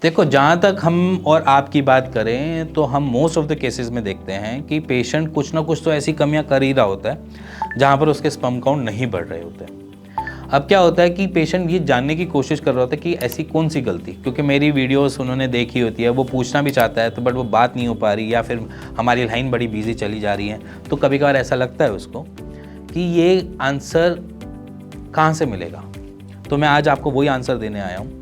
देखो, जहाँ तक हम और आपकी बात करें तो हम मोस्ट ऑफ द केसेस में देखते हैं कि पेशेंट कुछ ना कुछ तो ऐसी कमियां कर ही रहा होता है जहाँ पर उसके स्पर्म काउंट नहीं बढ़ रहे होते हैं। अब क्या होता है कि पेशेंट ये जानने की कोशिश कर रहा होता है कि ऐसी कौन सी गलती, क्योंकि मेरी वीडियोस उन्होंने देखी होती है, वो पूछना भी चाहता है तो बट वो बात नहीं हो पा रही, या फिर हमारी लाइन बड़ी बिजी चली जा रही है। तो कभी कभार ऐसा लगता है उसको कि ये आंसर कहाँ से मिलेगा। तो मैं आज आपको वही आंसर देने आया हूँ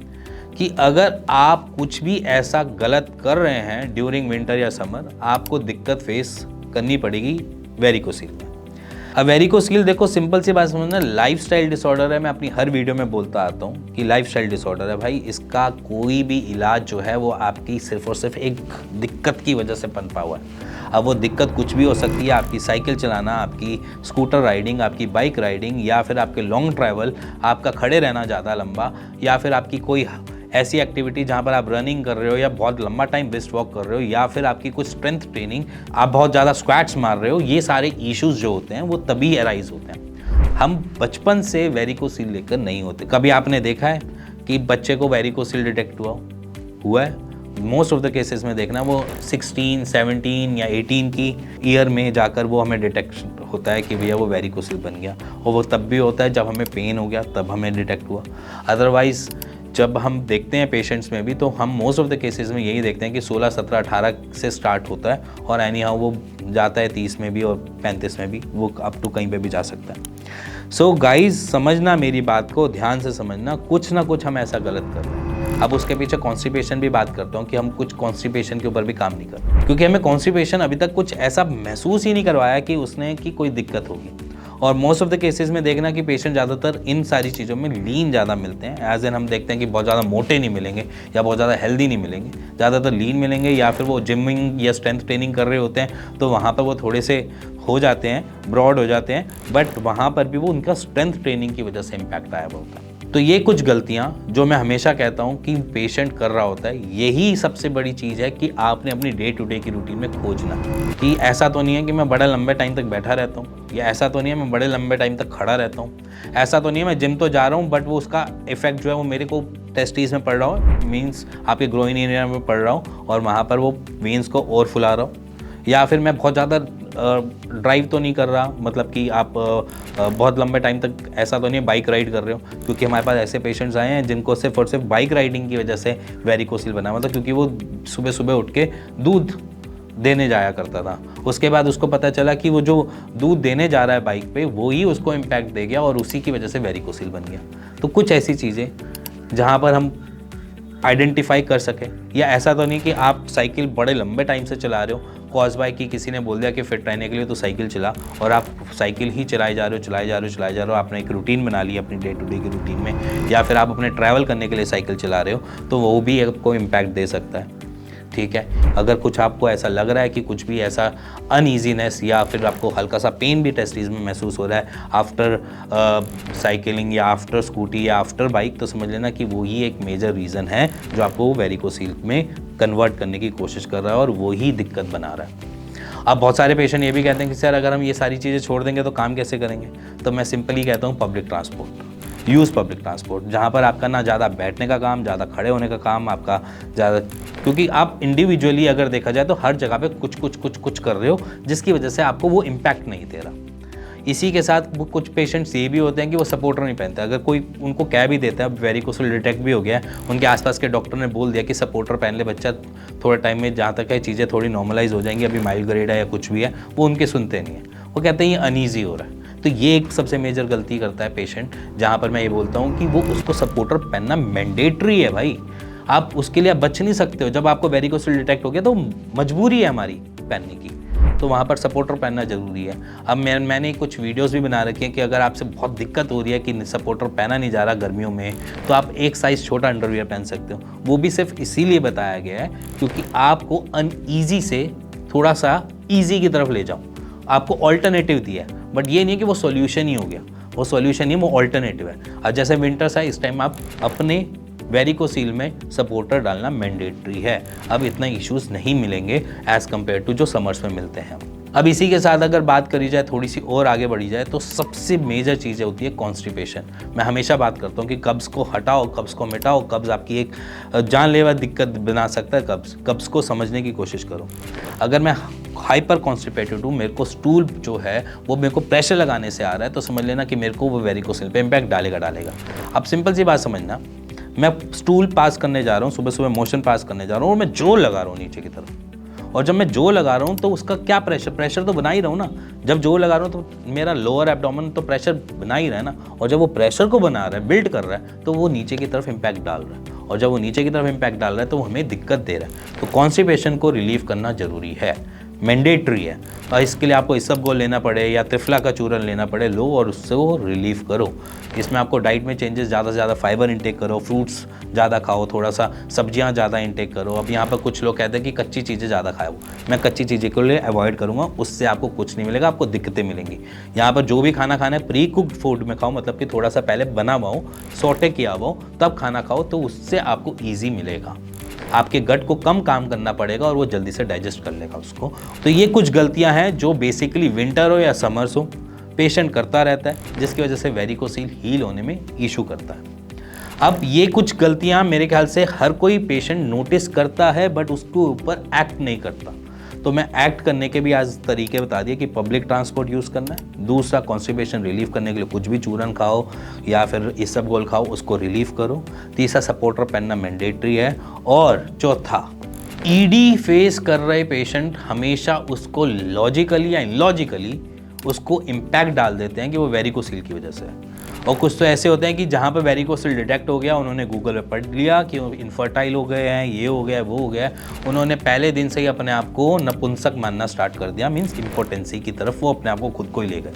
कि अगर आप कुछ भी ऐसा गलत कर रहे हैं ड्यूरिंग विंटर या समर, आपको दिक्कत फेस करनी पड़ेगी वेरिकोसील में। अब वेरिकोसील, देखो सिंपल सी बात समझना, लाइफस्टाइल डिसऑर्डर है। मैं अपनी हर वीडियो में बोलता आता हूँ कि लाइफस्टाइल डिसऑर्डर है भाई। इसका कोई भी इलाज जो है वो आपकी सिर्फ और सिर्फ एक दिक्कत की वजह से पनपा हुआ है। अब वो दिक्कत कुछ भी हो सकती है, आपकी साइकिल चलाना, आपकी स्कूटर राइडिंग, आपकी बाइक राइडिंग, या फिर आपके लॉन्ग ट्रैवल, आपका खड़े रहना ज़्यादा लंबा, या फिर आपकी कोई ऐसी एक्टिविटी जहाँ पर आप रनिंग कर रहे हो या बहुत लंबा टाइम ब्रिस्क वॉक कर रहे हो, या फिर आपकी कुछ स्ट्रेंथ ट्रेनिंग, आप बहुत ज़्यादा स्क्वाट्स मार रहे हो, ये सारे इश्यूज जो होते हैं वो तभी अराइज होते हैं। हम बचपन से वेरिकोसील लेकर नहीं होते। कभी आपने देखा है कि बच्चे को वेरिकोसील डिटेक्ट हुआ है? मोस्ट ऑफ द केसेस में देखना वो 16, 17 या 18 की ईयर में जाकर वो हमें डिटेक्शन होता है कि भैया वो वेरिकोसील बन गया, और वो तब भी होता है जब हमें पेन हो गया, तब हमें डिटेक्ट हुआ। अदरवाइज़ जब हम देखते हैं पेशेंट्स में भी, तो हम मोस्ट ऑफ द केसेस में यही देखते हैं कि 16, 17, 18 से स्टार्ट होता है, और एनी हाउ वो जाता है 30 में भी और 35 में भी, वो अप टू कहीं पे भी जा सकता है। सो गाइज, समझना मेरी बात को, ध्यान से समझना, कुछ ना कुछ हम ऐसा गलत कर रहे हैं। अब उसके पीछे कॉन्स्टिपेशन भी बात करता हूँ कि हम कुछ कॉन्स्टिपेशन के ऊपर भी काम नहीं कर रहे, क्योंकि हमें कॉन्स्टिपेशन अभी तक कुछ ऐसा महसूस ही नहीं करवाया कि उसने कि कोई दिक्कत होगी। और मोस्ट ऑफ द केसेस में देखना कि पेशेंट ज़्यादातर इन सारी चीज़ों में लीन ज़्यादा मिलते हैं। एज एन हम देखते हैं कि बहुत ज़्यादा मोटे नहीं मिलेंगे या बहुत ज़्यादा हेल्दी नहीं मिलेंगे, ज़्यादातर लीन मिलेंगे, या फिर वो जिमिंग या स्ट्रेंथ ट्रेनिंग कर रहे होते हैं तो वहाँ पर वो थोड़े से हो जाते हैं, ब्रॉड हो जाते हैं, बट वहाँ पर भी वो उनका स्ट्रेंथ ट्रेनिंग की वजह से इम्पैक्ट आया हुआ होता है। तो ये कुछ गलतियाँ जो मैं हमेशा कहता हूँ कि पेशेंट कर रहा होता है, यही सबसे बड़ी चीज़ है कि आपने अपनी डे टू डे की रूटीन में खोजना कि ऐसा तो नहीं है कि मैं बड़े लंबे टाइम तक बैठा रहता हूँ, या ऐसा तो नहीं है मैं बड़े लंबे टाइम तक खड़ा रहता हूँ, ऐसा तो नहीं है मैं जिम तो जा रहा हूँ बट वो उसका इफेक्ट जो है वो मेरे को टेस्टिस में पड़ रहा हो, मीन्स आपके ग्रोइन एरिया में पड़ रहा हो और वहाँ पर वो वेन्स को और फुला रहा हो, या फिर मैं बहुत ज़्यादा ड्राइव तो नहीं कर रहा, मतलब कि आप बहुत लंबे टाइम तक ऐसा तो नहीं बाइक राइड कर रहे हो, क्योंकि हमारे पास ऐसे पेशेंट्स आए हैं जिनको सिर्फ और सिर्फ बाइक राइडिंग की वजह से वेरिकोसील बना, मतलब क्योंकि वो सुबह सुबह उठ के दूध देने जाया करता था, उसके बाद उसको पता चला कि वो जो दूध देने जा रहा है बाइक पे वो ही उसको इम्पैक्ट दे गया और उसी की वजह से वेरिकोसील बन गया। तो कुछ ऐसी चीज़ें जहाँ पर हम आइडेंटिफाई कर सकें, या ऐसा तो नहीं कि आप साइकिल बड़े लंबे टाइम से चला रहे हो, कॉज बाय कि किसी ने बोल दिया कि फिट रहने के लिए तो साइकिल चला, और आप साइकिल ही चलाए जा रहे हो, आपने एक रूटीन बना ली अपनी डे टू डे की रूटीन में, या फिर आप अपने ट्रैवल करने के लिए साइकिल चला रहे हो, तो वो भी आपको इम्पैक्ट दे सकता है। ठीक है, अगर कुछ आपको ऐसा लग रहा है कि कुछ भी ऐसा अनईजीनेस या फिर आपको हल्का सा पेन भी टेस्टिस में महसूस हो रहा है आफ्टर साइकिलिंग या आफ्टर स्कूटी या आफ्टर बाइक, तो समझ लेना कि वो ही एक मेजर रीज़न है जो आपको वेरिकोसील में कन्वर्ट करने की कोशिश कर रहा है और वो ही दिक्कत बना रहा है। अब बहुत सारे पेशेंट ये भी कहते हैं कि सर अगर हम ये सारी चीज़ें छोड़ देंगे तो काम कैसे करेंगे? तो मैं सिंपली कहता हूँ public transport, use public transport, जहाँ पर आपका ना ज़्यादा बैठने का काम, ज़्यादा खड़े होने का काम आपका ज़्यादा, क्योंकि आप इंडिविजुअली अगर देखा जाए तो हर जगह पे कुछ कर रहे हो जिसकी वजह से आपको वो इम्पैक्ट नहीं दे रहा। इसी के साथ कुछ पेशेंट्स ये भी होते हैं कि वो सपोर्टर नहीं पहनते। अगर कोई उनको कह भी देता है, वेरिकोसील डिटेक्ट भी हो गया है, उनके आसपास के डॉक्टर ने बोल दिया कि सपोर्टर पहन ले बच्चा, थोड़े टाइम में जहाँ तक है चीज़ें थोड़ी नॉर्मलाइज हो जाएंगी, अभी माइल्ड ग्रेड है या कुछ भी है, वो उनके सुनते नहीं है, वो कहते हैं ये अनईजी हो रहा है। तो ये एक सबसे मेजर गलती करता है पेशेंट, जहाँ पर मैं ये बोलता हूँ कि वो उसको सपोर्टर पहनना मैंडेटरी है भाई, आप उसके लिए बच नहीं सकते हो। जब आपको वेरिकोसील डिटेक्ट हो गया तो मजबूरी है हमारी पहनने की, तो वहाँ पर सपोर्टर पहनना ज़रूरी है। अब मैंने कुछ वीडियोस भी बना रखे हैं कि अगर आपसे बहुत दिक्कत हो रही है कि सपोर्टर पहना नहीं जा रहा गर्मियों में, तो आप एक साइज़ छोटा अंडरवियर पहन सकते हो। वो भी सिर्फ इसीलिए बताया गया है क्योंकि आपको अनईजी से थोड़ा सा ईजी की तरफ ले जाऊँ, आपको ऑल्टरनेटिव दिया है, बट ये नहीं है कि वो सॉल्यूशन ही हो गया, वो सॉल्यूशन नहीं, वो ऑल्टरनेटिव है। और जैसे विंटर्स है, इस टाइम आप अपने वेरिकोसील में सपोर्टर डालना मैंडेटरी है। अब इतना इश्यूज़ नहीं मिलेंगे एज़ कम्पेयर टू जो समर्स में मिलते हैं। अब इसी के साथ अगर बात करी जाए, थोड़ी सी और आगे बढ़ी जाए, तो सबसे मेजर चीज़ें होती है कॉन्स्टिपेशन। मैं हमेशा बात करता हूँ कि कब्ज़ को हटाओ, कब्ज़ को मिटाओ। कब्ज़ आपकी एक जानलेवा दिक्कत बना सकता है। कब्ज़ को समझने की कोशिश करो। अगर मैं हाइपर कॉन्स्टिपेटेड हूँ, मेरे को स्टूल जो है वो मेरे को प्रेशर लगाने से आ रहा है, तो समझ लेना कि मेरे को वो वेरिकोसिल पे इम्पैक्ट डालेगा। अब सिंपल सी बात समझना, मैं स्टूल पास करने जा रहा हूँ, सुबह सुबह मोशन पास करने जा रहा हूँ और मैं जोर लगा रहा हूँ नीचे की तरफ, और जब मैं जोर लगा रहा हूँ तो उसका क्या प्रेशर तो बना ही रहा हूँ ना। जब जोर लगा रहा हूँ तो मेरा लोअर एब्डोमेन तो प्रेशर बना ही रहा है ना, और जब वो प्रेशर को बना रहा है, बिल्ड कर रहा है, तो वो नीचे की तरफ इम्पैक्ट डाल रहा है, और जब वो नीचे की तरफ इम्पैक्ट डाल रहा है तो वो हमें दिक्कत दे रहा है। तो कॉन्स्टिपेशन को रिलीव करना जरूरी है, मैंडेटरी है। और इसके लिए आपको इसबगोल लेना पड़े या त्रिफला का चूरन लेना पड़े, लो और उससे वो रिलीव करो। इसमें आपको डाइट में चेंजेस, ज़्यादा से ज़्यादा फाइबर इंटेक करो, फ्रूट्स ज़्यादा खाओ, थोड़ा सा सब्जियां ज़्यादा इंटेक करो। अब यहाँ पर कुछ लोग कहते हैं कि कच्ची चीज़ें ज़्यादा खाओ, मैं कच्ची चीज़ें के लिए अवॉइड करूँगा, उससे आपको कुछ नहीं मिलेगा, आपको दिक्कतें मिलेंगी। यहाँ पर जो भी खाना खाना है प्री कुक्ड फूड में खाओ, मतलब कि थोड़ा सा पहले बना हुआ हो, सॉटे किया हुआ हो, तब खाना खाओ, तो उससे आपको ईजी मिलेगा। आपके गट को कम काम करना पड़ेगा और वो जल्दी से डाइजेस्ट कर लेगा उसको। तो ये कुछ गलतियां हैं जो बेसिकली विंटर हो या समर्स हो पेशेंट करता रहता है, जिसकी वजह से वेरिकोसील हील होने में इशू करता है। अब ये कुछ गलतियां मेरे ख्याल से हर कोई पेशेंट नोटिस करता है, बट उसके ऊपर एक्ट नहीं करता। तो मैं एक्ट करने के भी आज तरीके बता दिए कि पब्लिक ट्रांसपोर्ट यूज़ करना है, दूसरा कॉन्स्टिपेशन रिलीव करने के लिए कुछ भी चूरन खाओ या फिर इसबगोल खाओ, उसको रिलीव करो, तीसरा सपोर्टर पहनना मैंडेटरी है, और चौथा ईडी फेस कर रहे पेशेंट हमेशा उसको लॉजिकली या इलॉजिकली उसको इम्पैक्ट डाल देते हैं कि वो वेरिकोसील की वजह से है। और कुछ तो ऐसे होते हैं कि जहाँ पर वेरिकोसील डिटेक्ट हो गया, उन्होंने गूगल पे पढ़ लिया कि वो इनफर्टाइल हो गए हैं, ये हो गया, वो हो गया, उन्होंने पहले दिन से ही अपने आप को नपुंसक मानना स्टार्ट कर दिया, मीन्स इम्पोर्टेंसी की तरफ वो अपने आप को खुद को ही ले गए।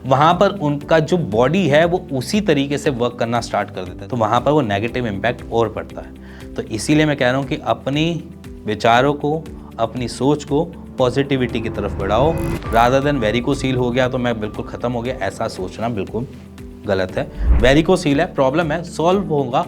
वहाँ पर उनका जो बॉडी है वो उसी तरीके से वर्क करना स्टार्ट कर देता है, तो वहाँ पर वो नेगेटिव इम्पैक्ट और पड़ता है। तो इसीलिए मैं कह रहा हूँ कि अपनी विचारों को, अपनी सोच को पॉजिटिविटी की तरफ बढ़ाओ, रादर देन वेरिकोसील हो गया तो मैं बिल्कुल ख़त्म हो गया, ऐसा सोचना बिल्कुल गलत है। वेरिकोसील है, प्रॉब्लम है, सॉल्व होगा,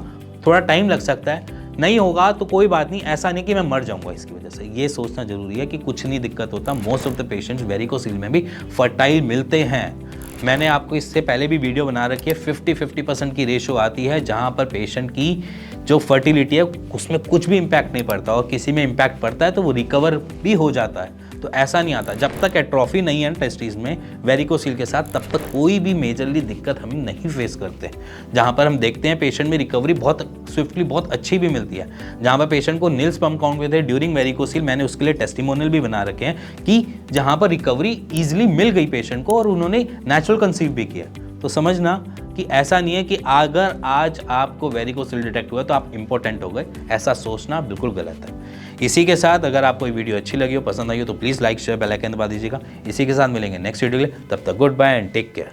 थोड़ा टाइम लग सकता है, नहीं होगा तो कोई बात नहीं, ऐसा नहीं कि मैं मर जाऊंगा इसकी वजह से। ये सोचना जरूरी है कि कुछ नहीं दिक्कत होता। Most of the patients varicocele में भी फर्टाइल मिलते हैं। मैंने आपको इससे पहले भी वीडियो बना रखी है, 50-50% की रेशो आती है, जहाँ पर पेशेंट की जो फर्टिलिटी है उसमें कुछ भी इम्पैक्ट नहीं पड़ता, और किसी में इम्पैक्ट पड़ता है तो वो रिकवर भी हो जाता है। तो ऐसा नहीं आता, जब तक एट्रोफी नहीं है टेस्टिस में वेरिकोसील के साथ, तब तक कोई भी मेजरली दिक्कत हम नहीं फेस करते। जहाँ पर हम देखते हैं पेशेंट में रिकवरी बहुत स्विफ्टली, बहुत अच्छी भी मिलती है। जहाँ पर पेशेंट को नील स्पर्म काउंट हुए थे ड्यूरिंग वेरिकोसील, मैंने उसके लिए टेस्टिमोनियल भी बना रखे हैं कि जहाँ पर रिकवरी ईजिली मिल गई पेशेंट को और उन्होंने नेचुरल कंसीव भी किया। तो समझना कि ऐसा नहीं है कि अगर आज आपको वेरिकोसील डिटेक्ट हुआ तो आप इंपॉर्टेंट हो गए, ऐसा सोचना बिल्कुल गलत है। इसी के साथ अगर आपको ये वीडियो अच्छी लगी हो, पसंद आई हो, तो please like share bell icon दबा दीजिएगा। इसी के साथ मिलेंगे नेक्स्ट वीडियो के लिए, तब तक goodbye and take care.